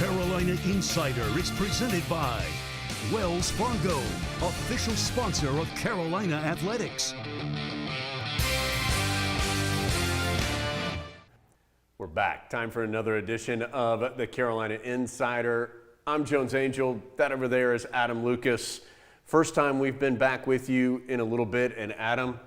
Carolina Insider is presented by Wells Fargo, official sponsor of Carolina Athletics. We're back. Time for another edition of the Carolina Insider. I'm Jones Angel. That over there is Adam Lucas. First time we've been back with you in a little bit. And Adam,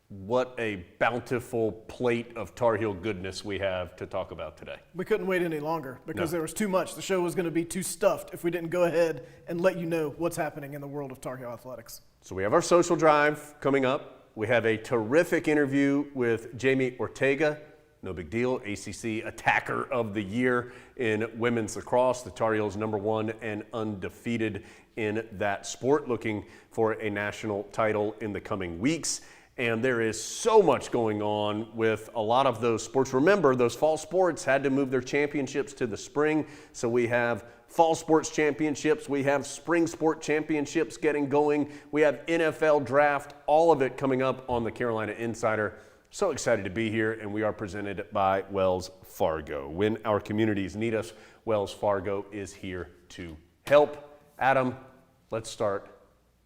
what a bountiful plate of Tar Heel goodness we have to talk about today. We couldn't wait any longer because there was too much. The show was going to be too stuffed if we didn't go ahead and let you know what's happening in the world of Tar Heel athletics. So we have our social drive coming up. We have a terrific interview with Jamie Ortega. No big deal. ACC Attacker of the Year in women's lacrosse. The Tar Heels #1 and undefeated in that sport, looking for a national title in the coming weeks. And there is so much going on with a lot of those sports. Remember, those fall sports had to move their championships to the spring. So we have fall sports championships. We have spring sport championships getting going. We have NFL draft, all of it coming up on the Carolina Insider. So excited to be here, and we are presented by Wells Fargo. When our communities need us, Wells Fargo is here to help. Adam, let's start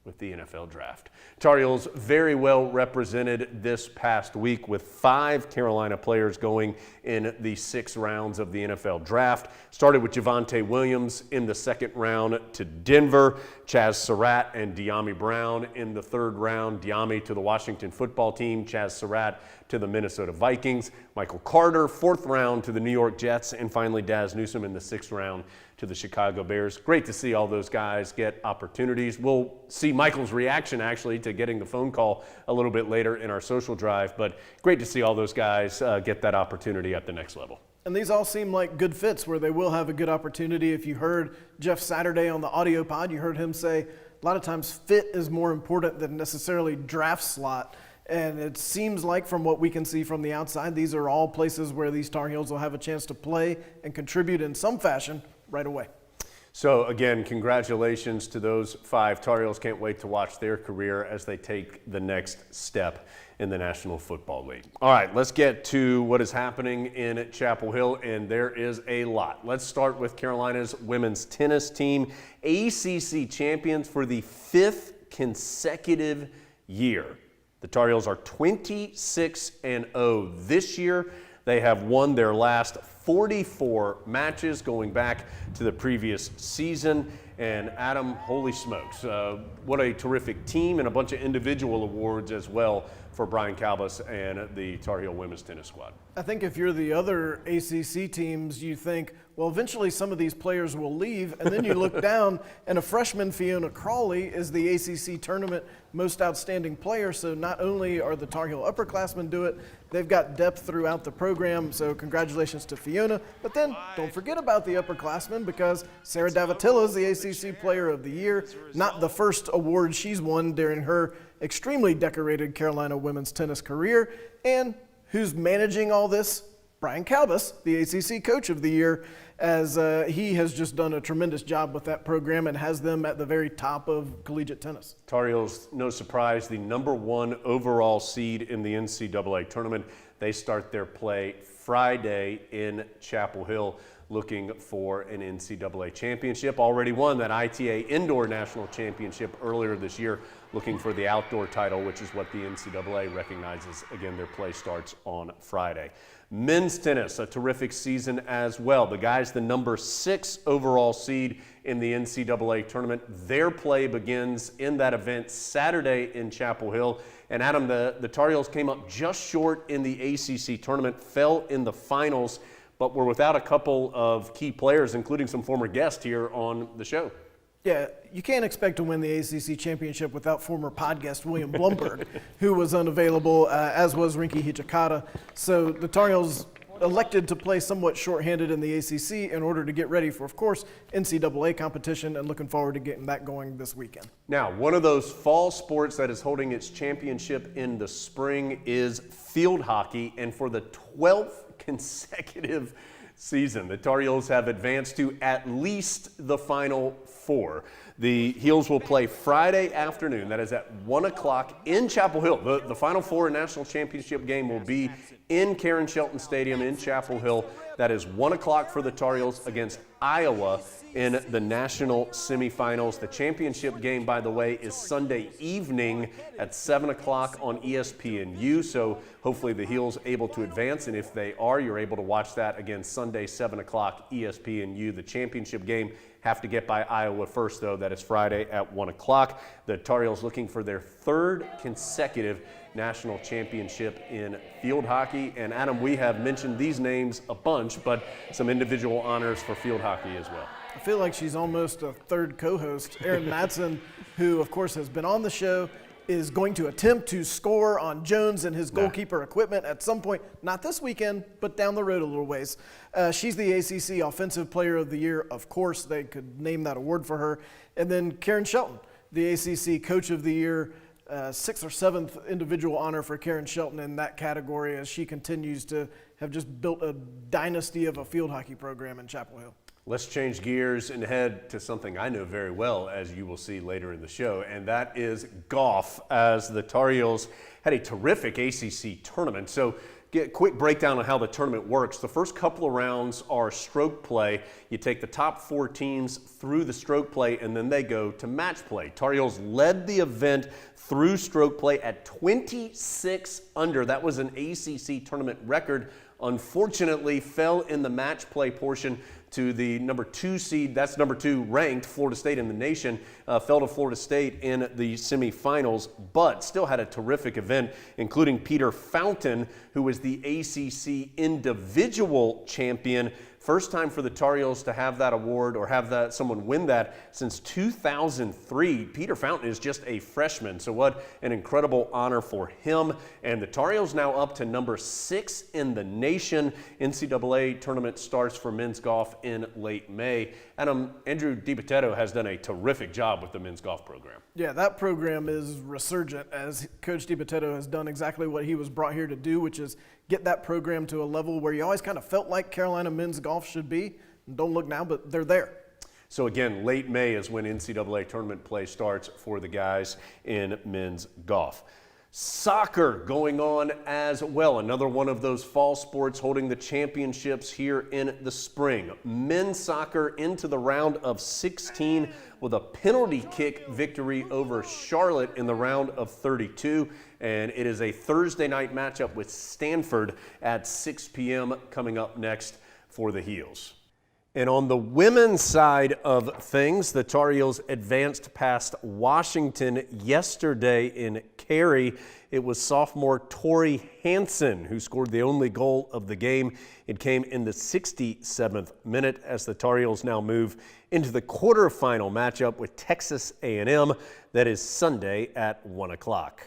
with the NFL draft. Tar Heels very well represented this past week with 5 Carolina players going in the 6 rounds of the NFL draft. Started with Javonte Williams in the 2nd round to Denver, Chaz Surratt and De'Ami Brown in the 3rd round. De'Ami to the Washington football team, Chaz Surratt to the Minnesota Vikings, Michael Carter, 4th round to the New York Jets, and finally Daz Newsome in the 6th round to the Chicago Bears. Great to see all those guys get opportunities. We'll see Michael's reaction actually to getting the phone call a little bit later in our social drive, but great to see all those guys get that opportunity at the next level. And these all seem like good fits where they will have a good opportunity. If you heard Jeff Saturday on the audio pod, you heard him say a lot of times fit is more important than necessarily draft slot. And it seems like from what we can see from the outside, these are all places where these Tar Heels will have a chance to play and contribute in some fashion right away. So again, congratulations to those 5 Tar Heels. Can't wait to watch their career as they take the next step in the National Football League. All right, let's get to what is happening in Chapel Hill, and there is a lot. Let's start with Carolina's women's tennis team, ACC champions for the 5th consecutive year. The Tar Heels are 26-0 this year. They have won their last 44 matches going back to the previous season. And Adam, holy smokes, what a terrific team, and a bunch of individual awards as well for Brian Calbus and the Tar Heel women's tennis squad. I think if you're the other ACC teams, you think, well, eventually some of these players will leave, and then you look down, and a freshman, Fiona Crawley, is the ACC tournament most outstanding player. So not only are the Tar Heel upperclassmen do it, they've got depth throughout the program. So congratulations to Fiona. But then don't forget about the upperclassmen, because Sarah Davatilla is the ACC Player of the Year, not the first award she's won during her extremely decorated Carolina women's tennis career. And who's managing all this? Brian Calbus, the ACC Coach of the Year, as he has just done a tremendous job with that program and has them at the very top of collegiate tennis. Tar Heels, no surprise, the #1 overall seed in the NCAA tournament. They start their play Friday in Chapel Hill, looking for an NCAA championship. Already won that ITA Indoor National Championship earlier this year, looking for the outdoor title, which is what the NCAA recognizes. Again, their play starts on Friday. Men's tennis, a terrific season as well. The guys, the #6 overall seed in the NCAA tournament. Their play begins in that event Saturday in Chapel Hill. And Adam, the Tar Heels came up just short in the ACC tournament, fell in the finals, but we're without a couple of key players, including some former guests here on the show. Yeah, you can't expect to win the ACC championship without former pod guest William Blumberg, who was unavailable, as was Rinky Hijikata. So the Tar Heels elected to play somewhat shorthanded in the ACC in order to get ready for, of course, NCAA competition, and looking forward to getting that going this weekend. Now, one of those fall sports that is holding its championship in the spring is field hockey, and for the 12th consecutive season, the Tar Heels have advanced to at least the Final Four. The Heels will play Friday afternoon. That is at 1 o'clock in Chapel Hill. The Final Four National Championship game will be in Karen Shelton Stadium in Chapel Hill. That is 1 o'clock for the Tar Heels against Iowa in the national semifinals. The championship game, by the way, is Sunday evening at 7 o'clock on ESPNU. So hopefully the Heels able to advance. And if they are, you're able to watch that again Sunday, 7 o'clock ESPNU. The championship game have to get by Iowa first, though. That is Friday at 1 o'clock. The Tar Heels looking for their third consecutive national championship in field hockey. And Adam, we have mentioned these names a bunch, but some individual honors for field hockey as well. I feel like she's almost a third co-host. Erin Matson, who of course has been on the show, is going to attempt to score on Jones and his goalkeeper equipment at some point, not this weekend, but down the road a little ways. She's the ACC Offensive Player of the Year. Of course, they could name that award for her. And then Karen Shelton, the ACC Coach of the Year, sixth or seventh individual honor for Karen Shelton in that category as she continues to have just built a dynasty of a field hockey program in Chapel Hill. Let's change gears and head to something I know very well, as you will see later in the show, and that is golf, as the Tar Heels had a terrific ACC tournament. So get a quick breakdown on how the tournament works. The first couple of rounds are stroke play. You take the top 4 teams through the stroke play, and then they go to match play. Tar Heels led the event through stroke play at 26 under. That was an ACC tournament record. Unfortunately, fell in the match play portion to the number 2 seed, that's number 2 ranked, Florida State in the nation, fell to Florida State in the semifinals, but still had a terrific event, including Peter Fountain, who was the ACC individual champion. First time for the Tar Heels to have that award or have someone win that since 2003. Peter Fountain is just a freshman, so what an incredible honor for him. And the Tar Heels now up to number 6 in the nation. NCAA tournament starts for men's golf in late May. Andrew DiBitetto has done a terrific job with the men's golf program. Yeah, that program is resurgent, as Coach DiBitetto has done exactly what he was brought here to do, which is get that program to a level where you always kind of felt like Carolina men's golf should be. Don't look now, but they're there. So again, late May is when NCAA tournament play starts for the guys in men's golf. Soccer going on as well. Another one of those fall sports holding the championships here in the spring. Men's soccer into the round of 16 with a penalty kick victory over Charlotte in the round of 32. And it is a Thursday night matchup with Stanford at 6 p.m. coming up next for the Heels. And on the women's side of things, the Tar Heels advanced past Washington yesterday in Cary. It was sophomore Tori Hansen who scored the only goal of the game. It came in the 67th minute as the Tar Heels now move into the quarterfinal matchup with Texas A&M. That is Sunday at 1 o'clock.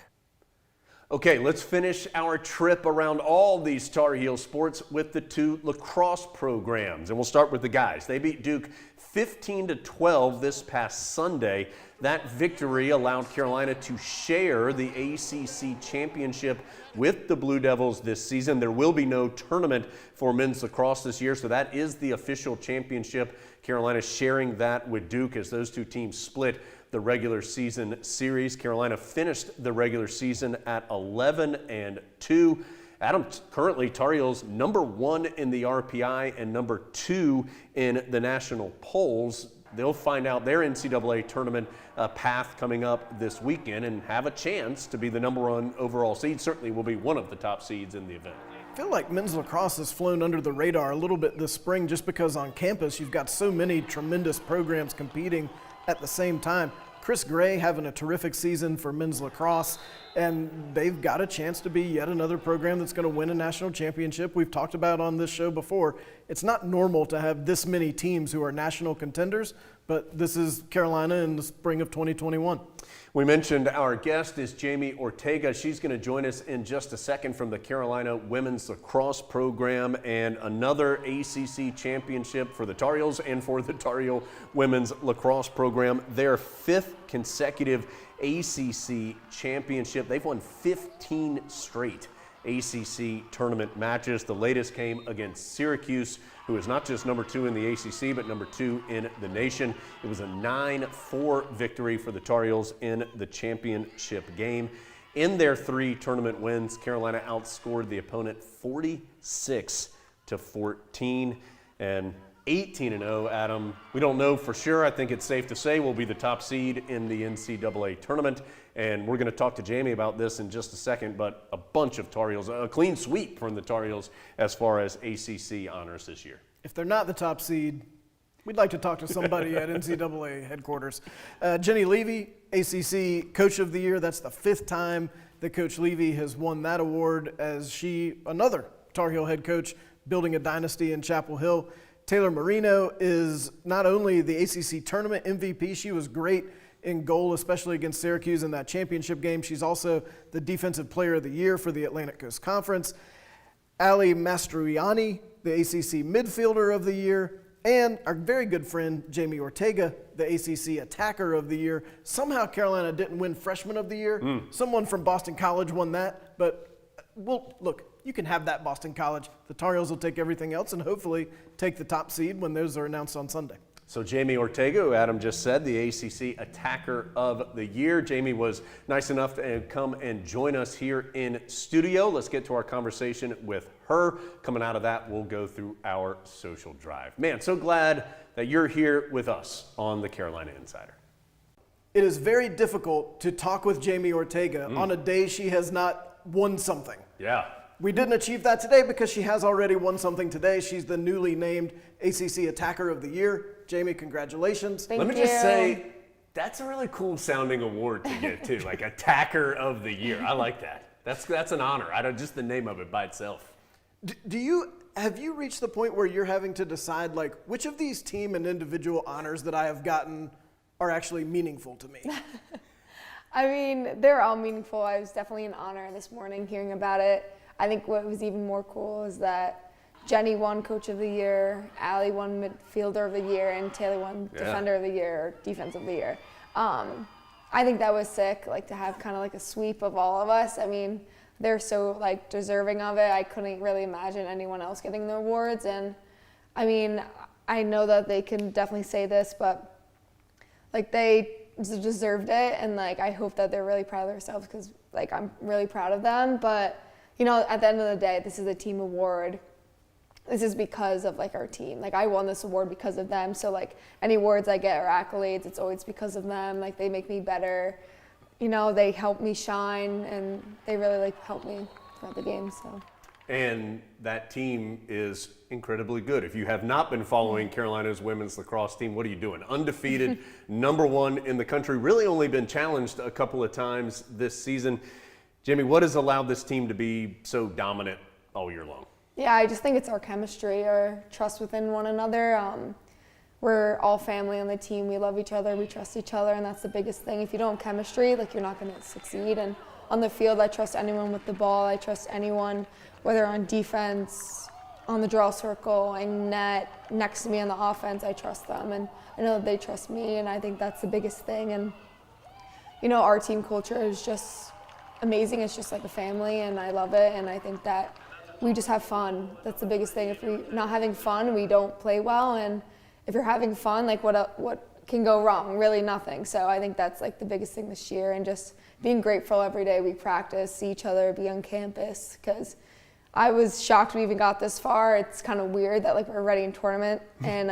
Okay, let's finish our trip around all these Tar Heel sports with the 2 lacrosse programs. And we'll start with the guys. They beat Duke 15-12 this past Sunday. That victory allowed Carolina to share the ACC championship with the Blue Devils this season. There will be no tournament for men's lacrosse this year, so that is the official championship. Carolina sharing that with Duke as those 2 teams split the regular season series. Carolina finished the regular season at 11-2. Adam, currently Tar Heels number 1 in the RPI and number 2 in the national polls. They'll find out their NCAA tournament path coming up this weekend and have a chance to be the number 1 overall seed. Certainly will be one of the top seeds in the event. I feel like men's lacrosse has flown under the radar a little bit this spring just because on campus you've got so many tremendous programs competing at the same time. Chris Gray having a terrific season for men's lacrosse, and they've got a chance to be yet another program that's going to win a national championship. We've talked about on this show before, it's not normal to have this many teams who are national contenders, but this is Carolina in the spring of 2021. We mentioned our guest is Jamie Ortega. She's going to join us in just a second from the Carolina Women's Lacrosse Program, and another ACC championship for the Tar Heels and for the Tar Heel Women's Lacrosse Program. Their 5th consecutive ACC championship. They've won 15 straight ACC tournament matches. The latest came against Syracuse, who is not just number 2 in the ACC, but number 2 in the nation. It was a 9-4 victory for the Tar Heels in the championship game. In their 3 tournament wins, Carolina outscored the opponent 46-14. And 18-0, Adam. We don't know for sure. I think it's safe to say we'll be the top seed in the NCAA tournament. And we're going to talk to Jamie about this in just a second, but a bunch of Tar Heels, a clean sweep from the Tar Heels as far as ACC honors this year. If they're not the top seed, we'd like to talk to somebody at NCAA headquarters. Jenny Levy, ACC Coach of the Year. That's the 5th time that Coach Levy has won that award as she, another Tar Heel head coach, building a dynasty in Chapel Hill. Taylor Marino is not only the ACC tournament MVP, she was great in goal, especially against Syracuse in that championship game. She's also the Defensive Player of the Year for the Atlantic Coast Conference. Ali Mastroianni, the ACC Midfielder of the Year, and our very good friend Jamie Ortega, the ACC Attacker of the Year. Somehow Carolina didn't win Freshman of the Year. Someone from Boston College won that, but well, look, you can have that, Boston College. The Tar Heels will take everything else and hopefully take the top seed when those are announced on Sunday. So Jamie Ortega, who Adam just said, the ACC Attacker of the Year. Jamie was nice enough to come and join us here in studio. Let's get to our conversation with her. Coming out of that, we'll go through our social drive. Man, so glad that you're here with us on the Carolina Insider. It is very difficult to talk with Jamie Ortega on a day she has not won something. Yeah. We didn't achieve that today because she has already won something today. She's the newly named ACC Attacker of the Year. Jamie, congratulations. Let me just say, that's a really cool sounding award to get too, like Attacker of the Year. I like that. That's an honor. Just the name of it by itself. Have you reached the point where you're having to decide like which of these team and individual honors that I have gotten are actually meaningful to me? I mean, they're all meaningful. I was definitely an honor this morning hearing about it. I think what was even more cool is that Jenny won Coach of the Year, Ali won Midfielder of the Year, and Taylor won Defender of the Year, or Defense of the Year. I think that was sick, like to have kind of like a sweep of all of us. I mean, they're so like deserving of it. I couldn't really imagine anyone else getting the awards. And I mean, I know that they can definitely say this, but like they deserved it. And like, I hope that they're really proud of themselves because like I'm really proud of them. But you know, at the end of the day, this is a team award. This is because of like our team. Like I won this award because of them. So like any awards I get or accolades, it's always because of them. Like they make me better. You know, they help me shine and they really like help me throughout the game. So. And that team is incredibly good. If you have not been following Carolina's women's lacrosse team, what are you doing? Undefeated, number 1 in the country, really only been challenged a couple of times this season. Jamie, what has allowed this team to be so dominant all year long? Yeah, I just think it's our chemistry, our trust within one another. We're all family on the team. We love each other. We trust each other, and that's the biggest thing. If you don't have chemistry, like you're not going to succeed. And on the field, I trust anyone with the ball. I trust anyone, whether on defense, on the draw circle, and net, next to me on the offense. I trust them, and I know that they trust me, and I think that's the biggest thing. And you know, our team culture is just amazing. It's just like a family, and I love it. And I think that we just have fun. That's the biggest thing. If we're not having fun, we don't play well. And if you're having fun, like what can go wrong? Really nothing. So I think that's like the biggest thing this year, and just being grateful every day we practice, see each other, be on campus. Because I was shocked we even got this far. It's kind of weird that like we're already in tournament, and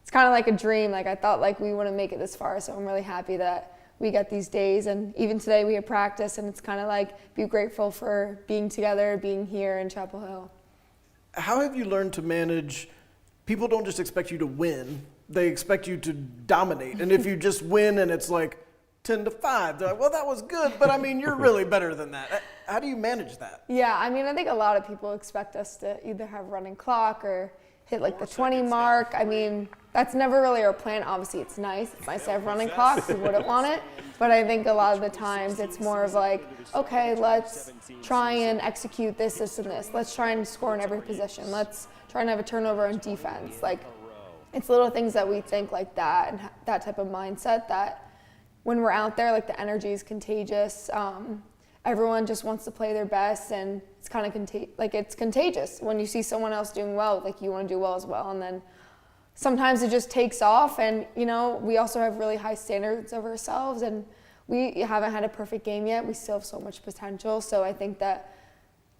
it's kind of like a dream. Like I thought like we wouldn't make it this far. So I'm really happy that we get these days, and even today we had practice, and it's kind of like be grateful for being together, being here in Chapel Hill. How have you learned to manage? People don't just expect you to win; they expect you to dominate. And if you just win and it's like 10-5, they're like, "Well, that was good, but I mean, you're really better than that." How do you manage that? Yeah, I mean, I think a lot of people expect us to either have running clock or hit like the 20 mark. I mean, that's never really our plan. Obviously, it's nice. It's nice to have running clocks. We wouldn't want it. But I think a lot of the times it's more of like, okay, let's try and execute this, this, and this. Let's try and score in every position. Let's try and have a turnover on defense. Like, it's little things that we think like that, and that type of mindset that when we're out there, like the energy is contagious. Everyone just wants to play their best, and it's kind of it's contagious. When you see someone else doing well, like you want to do well as well. And then sometimes it just takes off. And, you know, we also have really high standards of ourselves. And we haven't had a perfect game yet. We still have so much potential. So I think that,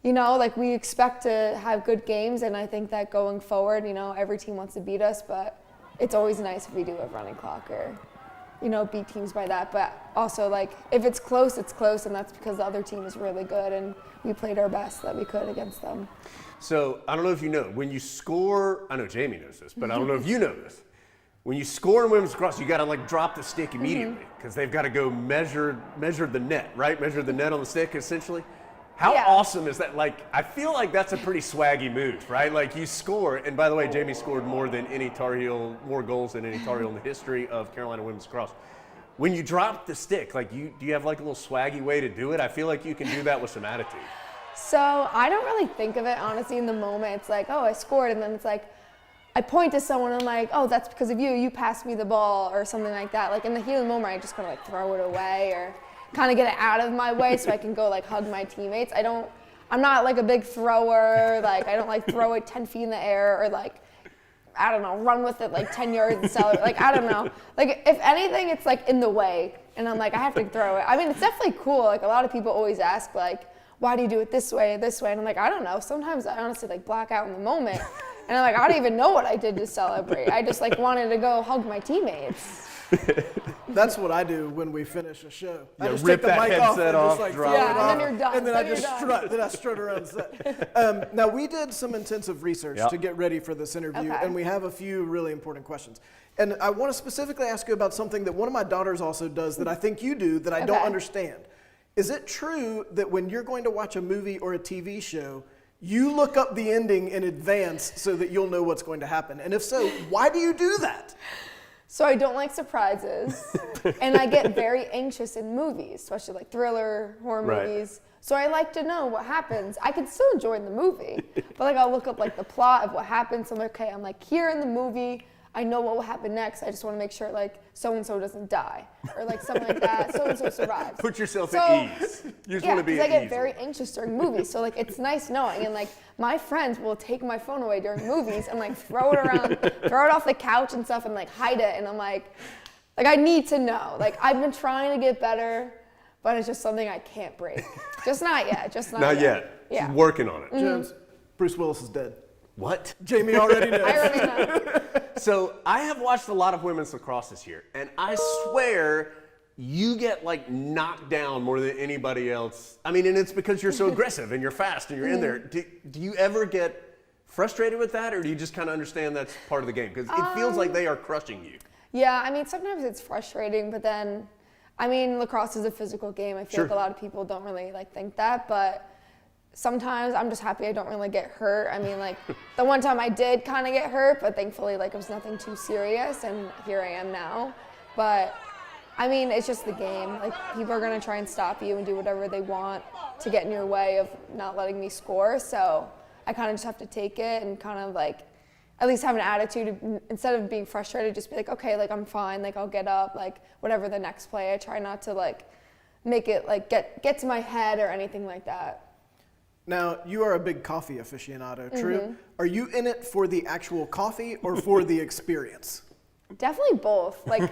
you know, like we expect to have good games. And I think that going forward, you know, every team wants to beat us. But it's always nice if we do have running clock or, you know, beat teams by that. But also, like, if it's close, it's close, and that's because the other team is really good, and we played our best that we could against them. So, I don't know if you know, when you score, I know Jamie knows this, but I don't know if you know this. When you score in women's lacrosse, you got to, like, drop the stick immediately because they've got to go measure the net, right? Measure the net on the stick, essentially. How awesome is that? Like, I feel like that's a pretty swaggy move, right? Like, you score, and by the way, Jamie scored more goals than any Tar Heel in the history of Carolina women's lacrosse. When you drop the stick, like, do you have like a little swaggy way to do it? I feel like you can do that with some attitude. So I don't really think of it, honestly, in the moment. It's like, oh, I scored, and then it's like, I point to someone, and I'm like, oh, that's because of you. You passed me the ball, or something like that. Like, in the heat of the moment, I just kind of like throw it away, or kind of get it out of my way so I can go like hug my teammates. I'm not like a big thrower. Like, I don't like throw it 10 feet in the air or like, I don't know, run with it like 10 yards and sell it. Like, I don't know. Like, if anything, it's like in the way. And I'm like, I have to throw it. I mean, it's definitely cool. Like, a lot of people always ask like, why do you do it this way? And I'm like, I don't know. Sometimes I honestly like black out in the moment. And I'm like, I don't even know what I did to celebrate. I just like wanted to go hug my teammates. That's what I do when we finish a show. Yeah, I just rip take the that mic off headset and off, just like drop throw it it off. off, And then you're done. and then I Then just you're strut around set. Now we did some intensive research to get ready for this interview, and we have a few really important questions. And I want to specifically ask you about something that one of my daughters also does that I think you do that I don't understand. Is it true that when you're going to watch a movie or a TV show, you look up the ending in advance so that you'll know what's going to happen? And if so, why do you do that? So I don't like surprises, and I get very anxious in movies, especially like thriller, horror movies. So I like to know what happens. I can still enjoy the movie, but like I'll look up like the plot of what happens. So I'm like, okay, I'm like here in the movie. I know what will happen next. I just want to make sure like so-and-so doesn't die or like something like that. So-and-so survives. Put yourself at ease. You just want to be at ease. I get very anxious during movies. So like it's nice knowing. And like my friends will take my phone away during movies and like throw it around, throw it off the couch and stuff and like hide it. And I'm like I need to know. Like I've been trying to get better, but it's just something I can't break. Just not yet. Just not yet. Yeah. She's working on it. Jones, Bruce Willis is dead. What? Jamie already knows. I already know. So I have watched a lot of women's lacrosse this year, and I swear you get like knocked down more than anybody else. I mean, and it's because you're so aggressive and you're fast and you're in there. Do you ever get frustrated with that, or do you just kind of understand that's part of the game? Because it feels like they are crushing you. Yeah, I mean, sometimes it's frustrating, but then, I mean, lacrosse is a physical game. I feel like a lot of people don't really like think that, but sometimes I'm just happy I don't really get hurt. I mean, like the one time I did kind of get hurt, but thankfully like it was nothing too serious, and here I am now. But I mean, it's just the game. Like people are gonna try and stop you and do whatever they want to get in your way of not letting me score. So I kind of just have to take it and kind of like at least have an attitude instead of being frustrated. Just be like, okay, like I'm fine. Like I'll get up. Like whatever the next play. I try not to like make it like get to my head or anything like that. Now, you are a big coffee aficionado, true? Are you in it for the actual coffee or for the experience? Definitely both. Like,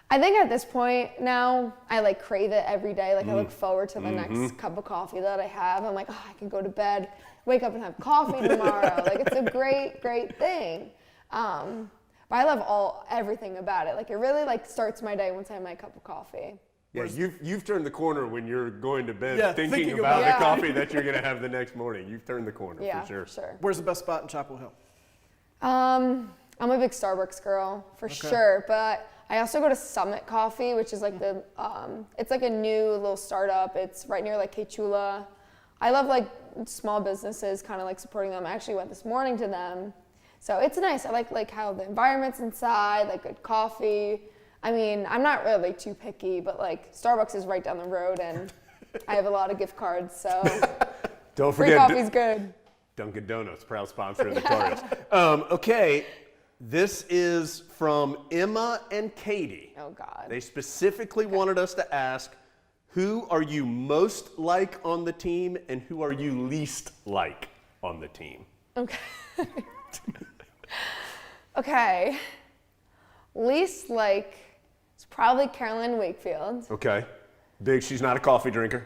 I think at this point now, I like crave it every day. Like, I look forward to the next cup of coffee that I have. I'm like, oh, I can go to bed, wake up and have coffee tomorrow. Like, it's a great, great thing. But I love everything about it. Like, it really like starts my day once I have my cup of coffee. Yeah, you've turned the corner when you're going to bed thinking about the coffee that you're going to have the next morning. You've turned the corner for sure. Where's the best spot in Chapel Hill? I'm a big Starbucks girl for sure, but I also go to Summit Coffee, which is like it's like a new little startup. It's right near like Quechula. I love like small businesses, kind of like supporting them. I actually went this morning to them. So it's nice. I like how the environment's inside, like good coffee. I mean, I'm not really too picky, but like Starbucks is right down the road, and I have a lot of gift cards, so don't forget, free coffee's good. Dunkin' Donuts, proud sponsor of the Tar Heels. Okay, this is from Emma and Katie. Oh God. They specifically wanted us to ask, Who are you most like on the team, and who are you least like on the team? Okay. Okay. Least like, it's probably Carolyn Wakefield. Okay. She's not a coffee drinker.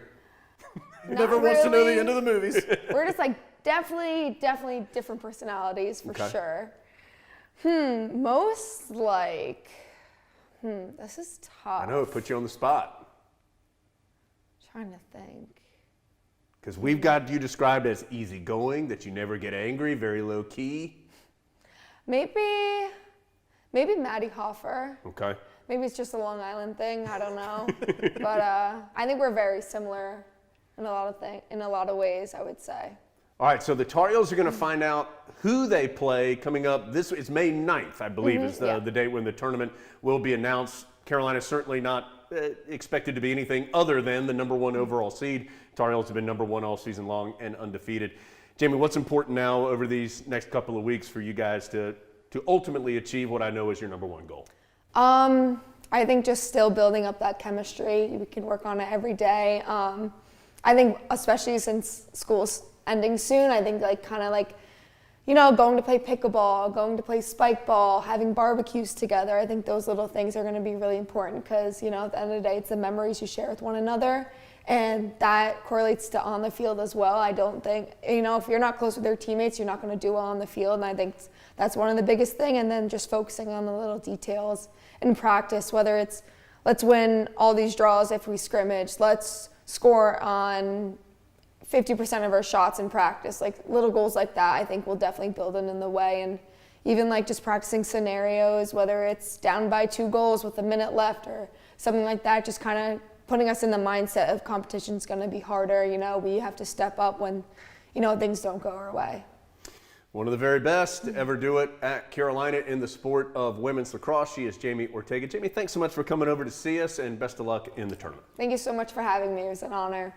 Never wants to know the end of the movies. We're just like definitely different personalities for sure. Most like, this is tough. I know, it puts you on the spot. Trying to think. Because we've got you described as easygoing, that you never get angry, very low key. Maybe Maddie Hoffer. Okay. Maybe it's just a Long Island thing. I don't know. But I think we're very similar in a lot of ways, I would say. All right, so the Tar Heels are going to find out who they play coming up. It's May 9th, I believe, is the date when the tournament will be announced. Carolina's certainly not expected to be anything other than the number one overall seed. Tar Heels have been number one all season long and undefeated. Jamie, what's important now over these next couple of weeks for you guys to ultimately achieve what I know is your number one goal? I think just still building up that chemistry. We can work on it every day. I think especially since school's ending soon, I think going to play pickleball, going to play spike ball, having barbecues together. I think those little things are going to be really important because, at the end of the day, it's the memories you share with one another. And that correlates to on the field as well. I don't think, if you're not close with your teammates, you're not going to do well on the field. And I think that's one of the biggest things. And then just focusing on the little details in practice, whether it's let's win all these draws if we scrimmage, let's score on 50% of our shots in practice, like little goals like that, I think will definitely build it in the way. And even just practicing scenarios, whether it's down by 2 goals with a minute left or something like that, just kind of putting us in the mindset of competition's going to be harder. We have to step up when, things don't go our way. One of the very best to ever do it at Carolina in the sport of women's lacrosse. She is Jamie Ortega. Jamie, thanks so much for coming over to see us, and best of luck in the tournament. Thank you so much for having me. It was an honor.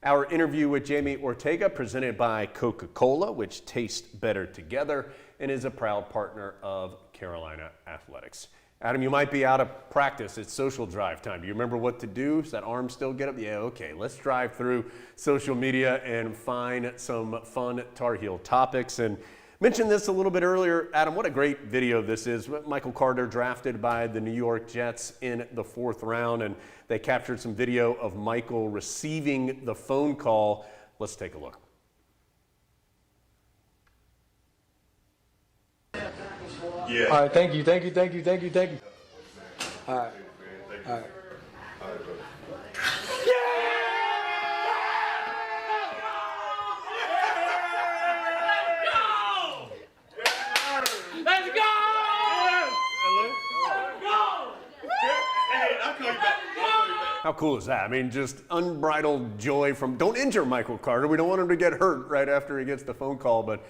Our interview with Jamie Ortega, presented by Coca-Cola, which tastes better together and is a proud partner of Carolina Athletics. Adam, you might be out of practice. It's social drive time. Do you remember what to do? Does that arm still get up? Yeah, okay. Let's drive through social media and find some fun Tar Heel topics. And mentioned this a little bit earlier. Adam, what a great video this is. Michael Carter drafted by the New York Jets in the 4th round, and they captured some video of Michael receiving the phone call. Let's take a look. Yeah. All right, thank you. All right. Let's go! Hey, I'll call you back. How cool is that? I mean, just unbridled joy from, don't injure Michael Carter. We don't want him to get hurt right after he gets the phone call, but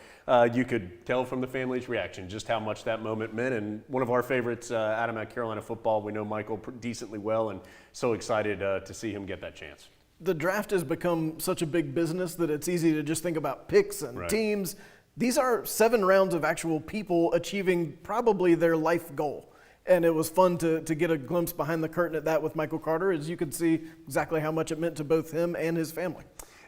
you could tell from the family's reaction just how much that moment meant. And one of our favorites, Adam, at Carolina football, we know Michael decently well, and so excited to see him get that chance. The draft has become such a big business that it's easy to just think about picks and teams. These are 7 rounds of actual people achieving probably their life goal. And it was fun to get a glimpse behind the curtain at that with Michael Carter, as you could see exactly how much it meant to both him and his family.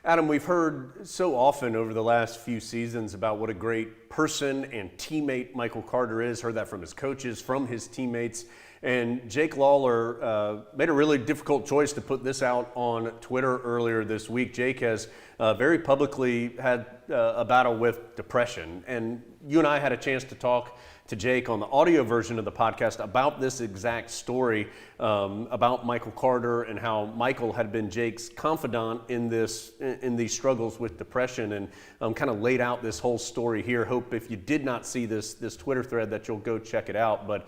Adam, we've heard so often over the last few seasons about what a great person and teammate Michael Carter is. Heard that from his coaches, from his teammates. And Jake Lawler made a really difficult choice to put this out on Twitter earlier this week. Jake has very publicly had a battle with depression. And you and I had a chance to talk to Jake on the audio version of the podcast about this exact story, about Michael Carter and how Michael had been Jake's confidant in these struggles with depression, and kind of laid out this whole story here. Hope if you did not see this Twitter thread that you'll go check it out. But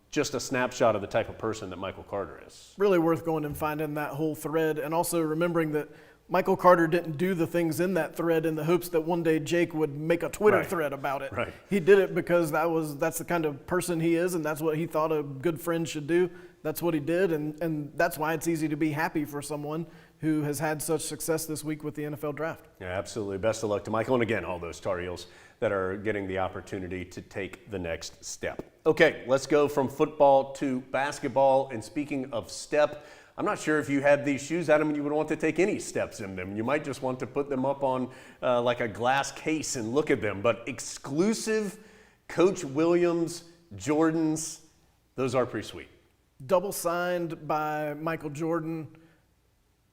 just a snapshot of the type of person that Michael Carter is. Really worth going and finding that whole thread, and also remembering that Michael Carter didn't do the things in that thread in the hopes that one day Jake would make a Twitter thread about it. Right. He did it because that's the kind of person he is, and that's what he thought a good friend should do. That's what he did, and that's why it's easy to be happy for someone who has had such success this week with the NFL draft. Yeah, absolutely. Best of luck to Michael, and again, all those Tar Heels that are getting the opportunity to take the next step. Okay, let's go from football to basketball, and speaking of step, I'm not sure if you had these shoes, Adam, you would want to take any steps in them. You might just want to put them up on like a glass case and look at them. But exclusive Coach Williams Jordans, those are pretty sweet. Double signed by Michael Jordan.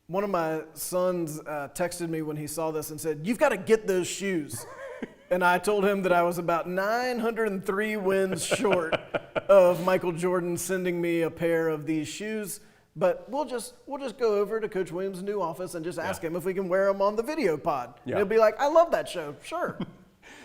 One of my sons texted me when he saw this and said, "You've got to get those shoes." And I told him that I was about 903 wins short of Michael Jordan sending me a pair of these shoes. But we'll just go over to Coach Williams' new office and just ask him if we can wear them on the video pod. Yeah. He'll be like, "I love that show." Sure.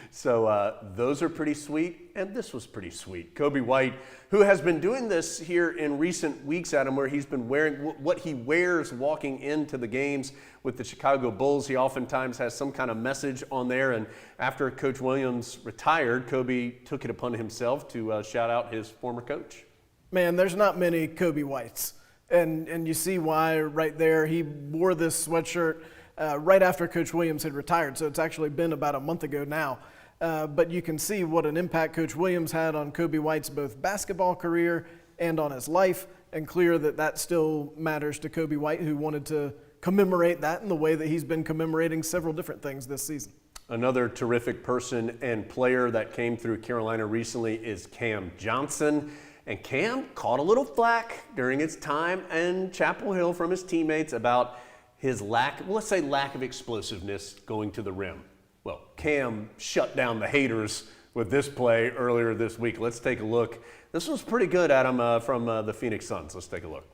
So those are pretty sweet, and this was pretty sweet. Kobe White, who has been doing this here in recent weeks, Adam, where he's been wearing what he wears walking into the games with the Chicago Bulls. He oftentimes has some kind of message on there, and after Coach Williams retired, Kobe took it upon himself to shout out his former coach. Man, there's not many Kobe Whites, and you see why right there. He wore this sweatshirt right after Coach Williams had retired, so it's actually been about a month ago now. But you can see what an impact Coach Williams had on Kobe White's both basketball career and on his life, and clear that still matters to Kobe White, who wanted to commemorate that in the way that he's been commemorating several different things this season. Another terrific person and player that came through Carolina recently is Cam Johnson. And Cam caught a little flack during his time in Chapel Hill from his teammates about his lack of explosiveness going to the rim. Well, Cam shut down the haters with this play earlier this week. Let's take a look. This was pretty good, Adam, from the Phoenix Suns. Let's take a look.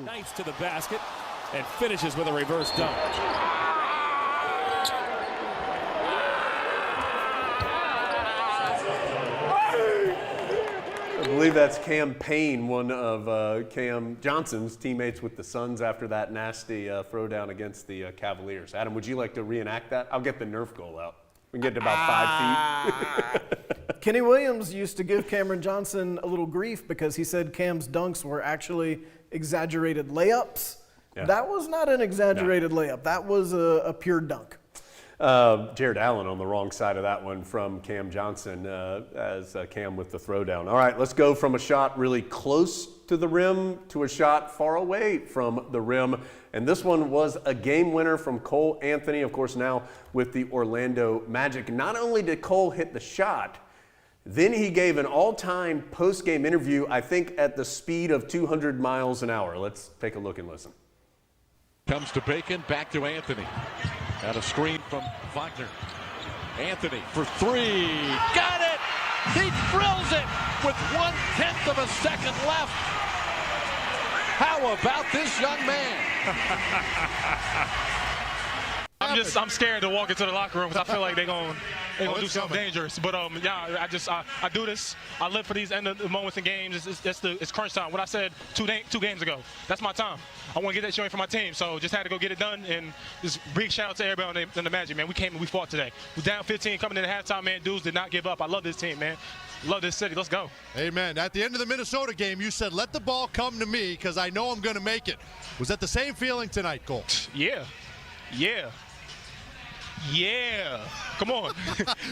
Nice to the basket and finishes with a reverse dunk. I believe that's Cam Payne, one of Cam Johnson's teammates with the Suns after that nasty throwdown against the Cavaliers. Adam, would you like to reenact that? I'll get the Nerf goal out. We can get to about 5 feet. Kenny Williams used to give Cameron Johnson a little grief because he said Cam's dunks were actually exaggerated layups. Yeah. That was not an exaggerated layup. That was a pure dunk. Jared Allen on the wrong side of that one from Cam Johnson as Cam with the throwdown. All right, let's go from a shot really close to the rim to a shot far away from the rim. And this one was a game winner from Cole Anthony, of course, now with the Orlando Magic. Not only did Cole hit the shot, then he gave an all-time post-game interview, I think at the speed of 200 miles an hour. Let's take a look and listen. Comes to Bacon, back to Anthony. Got a screen from Wagner. Anthony for three. Got it! He drills it with 1/10 of a second left. How about this young man? I'm scared to walk into the locker room because I feel like they're gonna do something dangerous. But yeah, I do this. I live for these end of the moments in games. It's crunch time. What I said two games ago. That's my time. I want to get that showing for my team. So just had to go get it done. And just big shout out to everybody on the Magic, man. We came and we fought today. We're down 15 coming into halftime, man. Dudes did not give up. I love this team, man. Love this city. Let's go. Amen. At the end of the Minnesota game, you said, "Let the ball come to me because I know I'm going to make it." Was that the same feeling tonight, Cole? Yeah. Come on.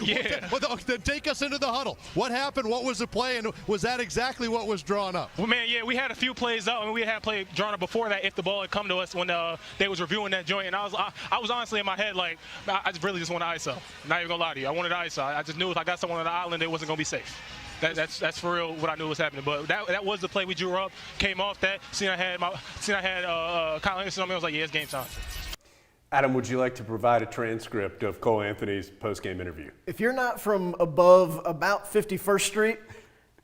Yeah. Well, then take us into the huddle. What happened? What was the play? And was that exactly what was drawn up? Well, man, yeah, we had a few plays up, and we had a play drawn up before that if the ball had come to us when they was reviewing that joint. And I was honestly in my head like, I really just wanted ISO. Not even gonna lie to you. I wanted ISO. I just knew if I got someone on the island, it wasn't gonna be safe. That's for real what I knew was happening. But that was the play we drew up. Came off that. I had Kyle Anderson on me. I was like, yeah, it's game time. Adam, would you like to provide a transcript of Cole Anthony's post-game interview? If you're not from above about 51st Street,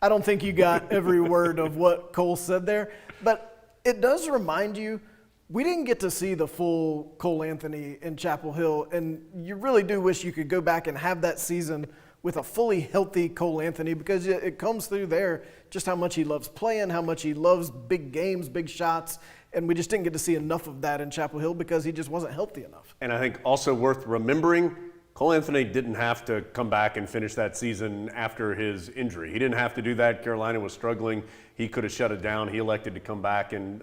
I don't think you got every word of what Cole said there. But it does remind you, we didn't get to see the full Cole Anthony in Chapel Hill, and you really do wish you could go back and have that season with a fully healthy Cole Anthony, because it comes through there just how much he loves playing, how much he loves big games, big shots. And we just didn't get to see enough of that in Chapel Hill because he just wasn't healthy enough. And I think also worth remembering, Cole Anthony didn't have to come back and finish that season after his injury. He didn't have to do that. Carolina was struggling. He could have shut it down. He elected to come back and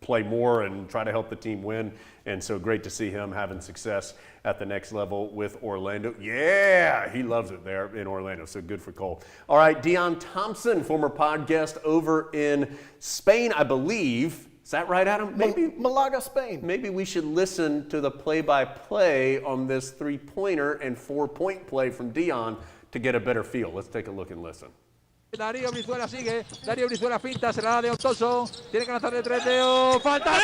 play more and try to help the team win. And so great to see him having success at the next level with Orlando. Yeah, he loves it there in Orlando, so good for Cole. All right, Deion Thompson, former pod guest over in Spain, I believe, Is that right, Adam? Maybe Malaga, Spain. Maybe we should listen to the play-by-play on this three-pointer and four-point play from Dion to get a better feel. Let's take a look and listen. Darío Brizuela sigue, Darío Brizuela finta, se la da de Otoso, tiene que lanzar de tres de falta.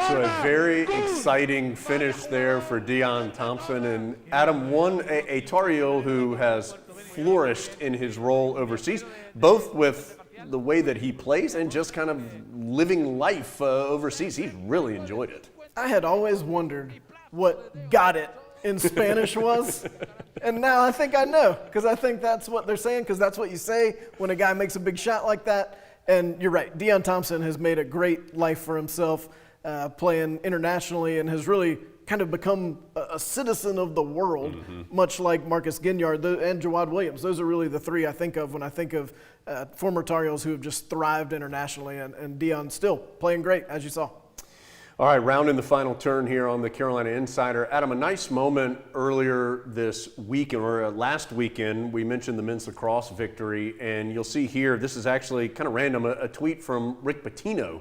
So a very exciting finish there for Dion Thompson. And Adam, a Tar Heel who has flourished in his role overseas, both with the way that he plays and just kind of living life overseas. He's really enjoyed it. I had always wondered what "got it" in Spanish was, and now I think I know, because I think that's what they're saying, because that's what you say when a guy makes a big shot like that. And you're right, Dion Thompson has made a great life for himself playing internationally and has really kind of become a citizen of the world, much like Marcus Ginyard and Jawad Williams. Those are really the three I think of when I think of former Tar Heels who have just thrived internationally, and Dion still playing great, as you saw. All right, rounding the final turn here on the Carolina Insider. Adam, a nice moment earlier this week, or last weekend, we mentioned the men's lacrosse victory, and you'll see here, this is actually kind of random, a tweet from Rick Pitino,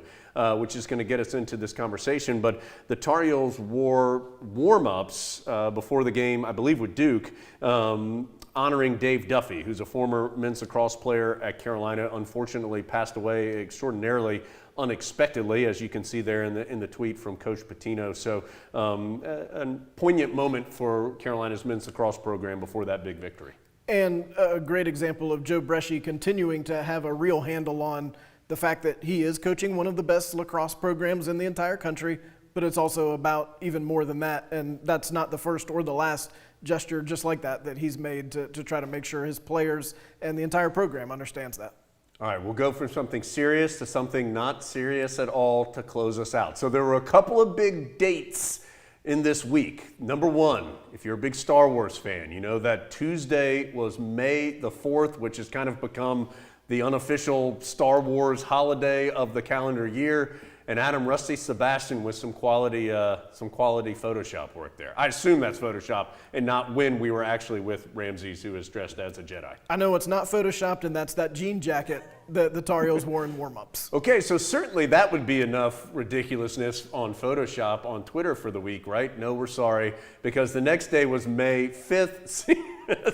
which is going to get us into this conversation. But the Tar Heels wore warm-ups before the game, I believe with Duke, honoring Dave Duffy, who's a former men's lacrosse player at Carolina, unfortunately passed away extraordinarily unexpectedly, as you can see there in the tweet from Coach Pitino. So a poignant moment for Carolina's men's lacrosse program before that big victory. And a great example of Joe Bresci continuing to have a real handle on the fact that he is coaching one of the best lacrosse programs in the entire country, but it's also about even more than that, and that's not the first or the last gesture just like that he's made to try to make sure his players and the entire program understands that. All right, we'll go from something serious to something not serious at all to close us out. So there were a couple of big dates in this week. Number one, if you're a big Star Wars fan, you know that Tuesday was May the 4th, which has kind of become the unofficial Star Wars holiday of the calendar year. And Adam, Rusty Sebastian with some quality Photoshop work there. I assume that's Photoshop and not when we were actually with Ramses, who is dressed as a Jedi. I know it's not Photoshopped, and that's that jean jacket that the Tar Heels wore in warm-ups. Okay, so certainly that would be enough ridiculousness on Photoshop on Twitter for the week, right? No, we're sorry, because the next day was May 5th.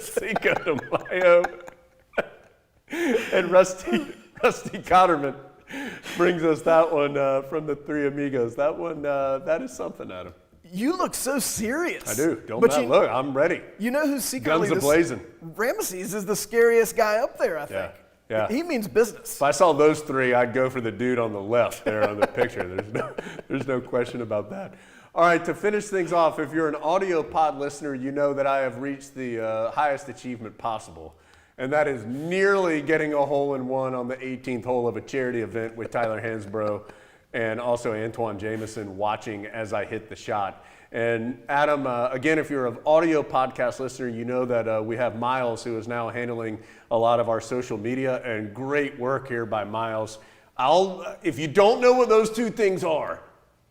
Cinco de Mayo. And Rusty Cotterman brings us that one from the Three Amigos. That one, that is something, Adam. You look so serious. I do. Look, I'm ready. You know who's secretly guns a-blazing. Ramses is the scariest guy up there, I think. Yeah. He means business. If I saw those three, I'd go for the dude on the left there on the picture. There's no question about that. All right, to finish things off, if you're an audio pod listener, you know that I have reached the highest achievement possible. And that is nearly getting a hole-in-one on the 18th hole of a charity event with Tyler Hansbrough and also Antoine Jameson watching as I hit the shot. And Adam, again, if you're an audio podcast listener, you know that we have Miles, who is now handling a lot of our social media, and great work here by Miles. If you don't know what those two things are,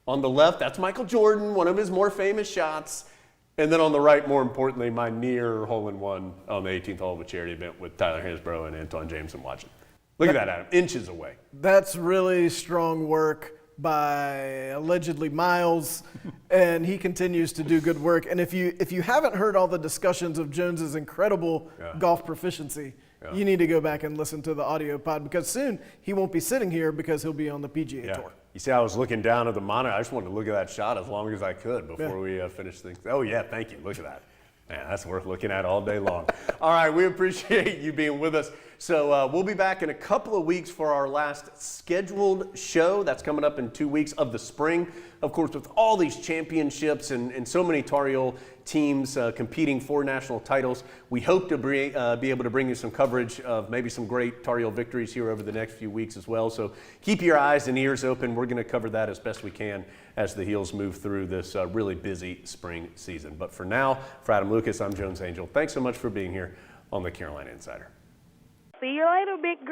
on the left, that's Michael Jordan, one of his more famous shots. And then on the right, more importantly, my near hole-in-one on the 18th hole of a charity event with Tyler Hansbrough and Antoine Jameson watching. Look at that, Adam, inches away. That's really strong work by allegedly Miles, and he continues to do good work. And if you haven't heard all the discussions of Jones's incredible golf proficiency, you need to go back and listen to the audio pod, because soon he won't be sitting here because he'll be on the PGA Tour. You see, I was looking down at the monitor. I just wanted to look at that shot as long as I could before we finish things. Oh, yeah, thank you. Look at that. Man, that's worth looking at all day long. All right, we appreciate you being with us. So we'll be back in a couple of weeks for our last scheduled show. That's coming up in 2 weeks of the spring. Of course, with all these championships and so many Tar Heel teams competing for national titles, we hope to be able to bring you some coverage of maybe some great Tar Heel victories here over the next few weeks as well. So keep your eyes and ears open. We're going to cover that as best we can as the Heels move through this really busy spring season. But for now, for Adam Lucas, I'm Jones Angel. Thanks so much for being here on the Carolina Insider. See you later, big girl.